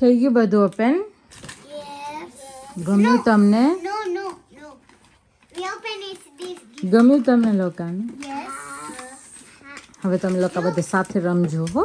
થઈ ગયું બધું ઓપન? ગમ્યું તમને? ગમ્યું તમને લોકોને? હવે તમે લોકો બધે સાથે રમજો હો.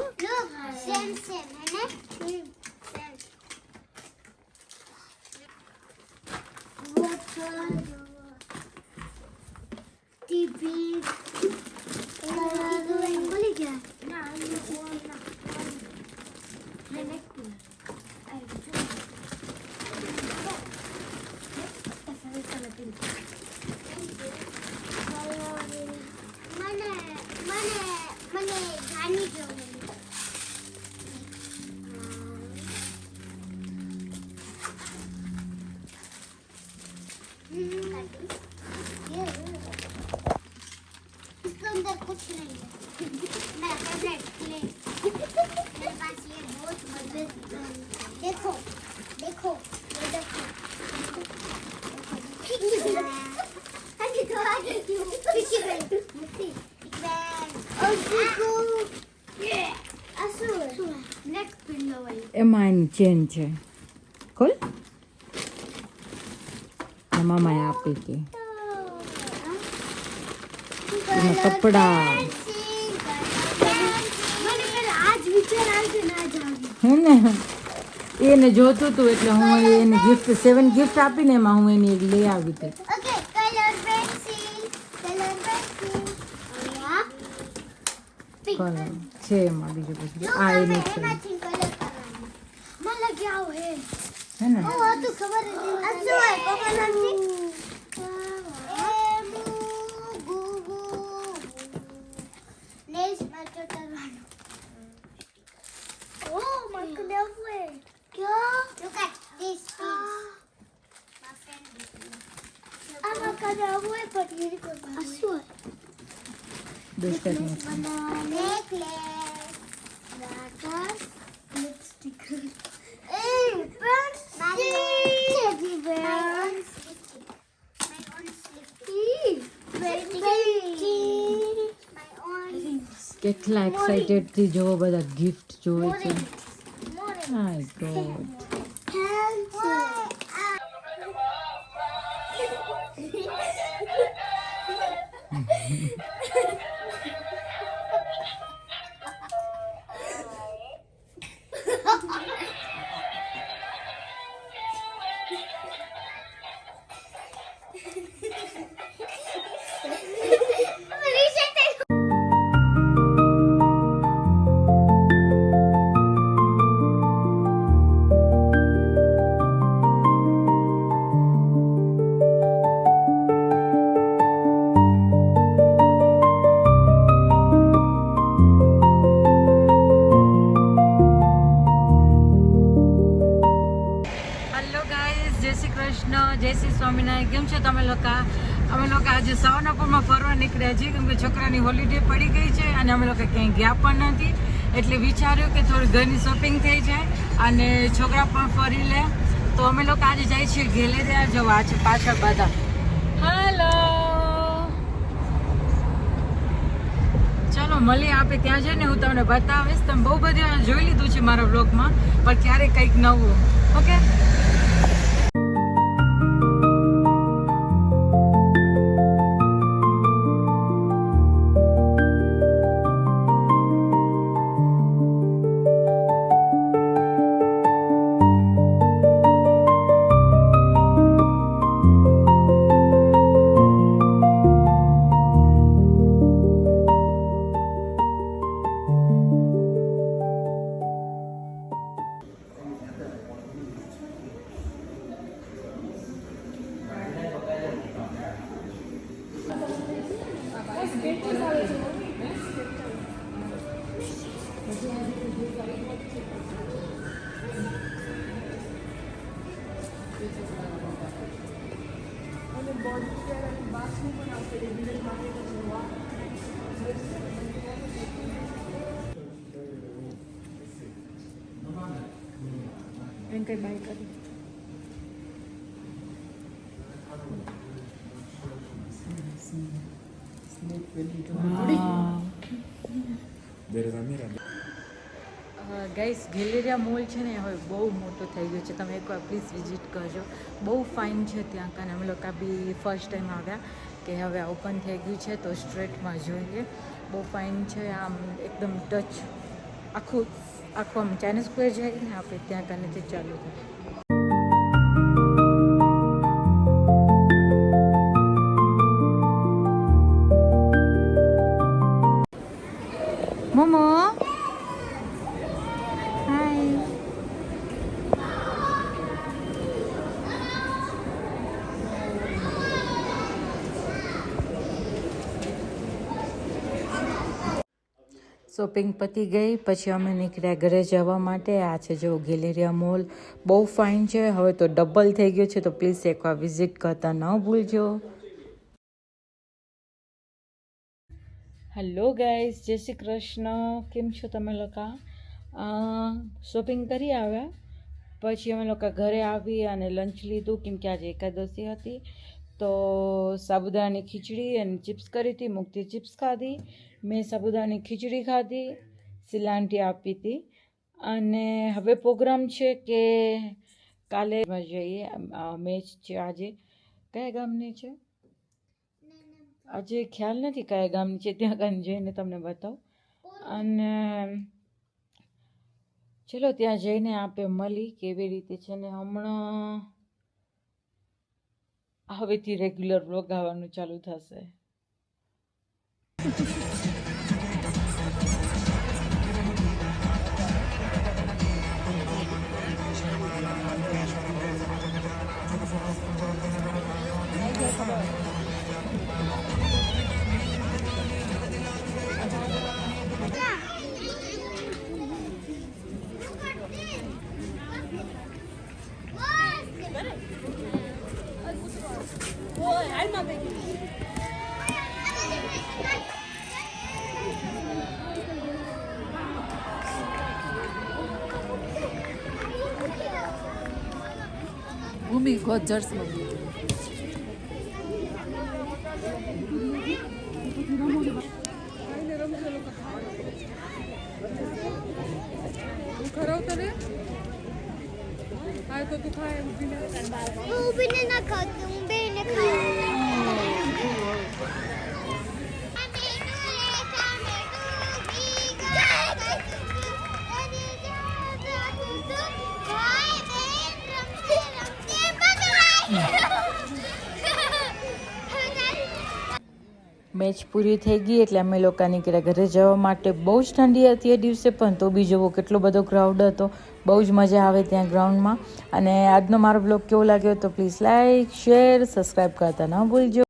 इसके अंदर कुछ नहीं है मेरा फेवरेट प्लेन मेरे पास ये बहुत मजेदार देखो देखो ये देखो आगे तो आगे क्यों पीछे बैठ मुक्ति और देखो ये असुर नेक्स्ट पिलो वाली એમાં એની ચેન છે. ખોલ. મામાએ આપી હતી. એમાં કપડા હે ને એને જોતું હતું એટલે હું એને ગિફ્ટ 7 ગિફ્ટ આપીને એમાં હું એને લઈ આવી હતી. કલર છે એમાં બીજું પછી આ એની છે હે ને બિસ્કિટનું છે. કેટલા એક્સાઇટેડ થી જોવો બધા ગિફ્ટ જોવે છે. માય ગોડ જય શ્રી સ્વામિનારાયણ. કેમ છો તમે લોકો? અમે લોકો આજે સવાનાપુરમાં ફરવા નીકળ્યા છીએ કેમ કે છોકરાની હોલિડે પડી ગઈ છે અને અમે લોકો ક્યાંય ગયા પણ નથી એટલે વિચાર્યું કે થોડી ઘરની શોપિંગ થઈ જાય અને છોકરા પણ ફરી લે. તો અમે લોકો આજે જઈએ છીએ ગેલેરિયા જોવા છે પાછળ બધા. હાલો ચાલો મળીએ આપણે ત્યાં જઈને હું તમને બતાવીશ. તમે બહુ બધી જોઈ લીધું છે મારા બ્લોગમાં પણ ક્યારેક કંઈક નવું. ઓકે કઈ બાય કરી ગાઈસ ગેલેરિયા મોલ છે ને હવે બહુ મોટો થઈ ગયો છે, તમે એકવાર પ્લીઝ વિઝિટ કરજો, બહુ ફાઇન છે ત્યાં કાને. અમે લોકો બી ફર્સ્ટ ટાઈમ આવ્યા કે હવે ઓપન થઈ ગયું છે તો સ્ટ્રેટમાં જોઈએ. બહુ ફાઇન છે, આમ એકદમ ટચ આખું આમ ચાઇનીઝ સ્ક્વેર જાય ને આપણે ત્યાં કાનેથી ચાલુ થાય. મોમો હાય. શોપિંગ પતી ગઈ પછી અમે નીકળ્યા ઘરે જવા માટે. આ છે જો ગેલેરિયા મોલ, બહુ ફાઇન છે, હવે તો ડબલ થઈ ગયો છે તો પ્લીઝ એકવાર વિઝિટ કરતા ન ભૂલજો. હેલો ગાઈઝ, જય શ્રી કૃષ્ણ, કેમ છો તમે લોકો? શોપિંગ કરી આવ્યા પછી અમે લોકો ઘરે આવી અને લંચ લીધું કેમ કે આજે એકાદશી હતી. તો સાબુદાણાની ખીચડી અને ચિપ્સ કરી હતી, મુક્તિ ચિપ્સ ખાધી, મેં સાબુદાણાની ખીચડી ખાધી, સિલાંટી આપી હતી. અને હવે પ્રોગ્રામ છે કે કાલે જઈએ, મેચ છે આજે. કયા ગામની છે આજે ખ્યાલ નથી કયા ગામની છે, ત્યાં કાને જઈને તમને બતાવું. અને ચલો ત્યાં જઈને આપણે મળી કેવી રીતે છે ને. હમણાં હવેથી રેગ્યુલર બ્લોગ આવવાનું ચાલુ થશે. ભૂમિ ગોજર્સમાં ઊભીને ના ખાતી, હું બેને મેચ પૂરી થઈ ગઈ એટલે અમે લોકો નીકળ્યા ઘરે જવા માટે. બહુ જ ઠંડી હતી એ દિવસે પણ તો બી જુઓ કેટલો બધો ક્રાઉડ હતો, બહુ જ મજા આવે ત્યાં ગ્રાઉન્ડમાં. અને આજનો મારો બ્લોગ કેવો લાગ્યો તો પ્લીઝ લાઇક, શેર, સબસ્ક્રાઈબ કરતા ન ભૂલજો.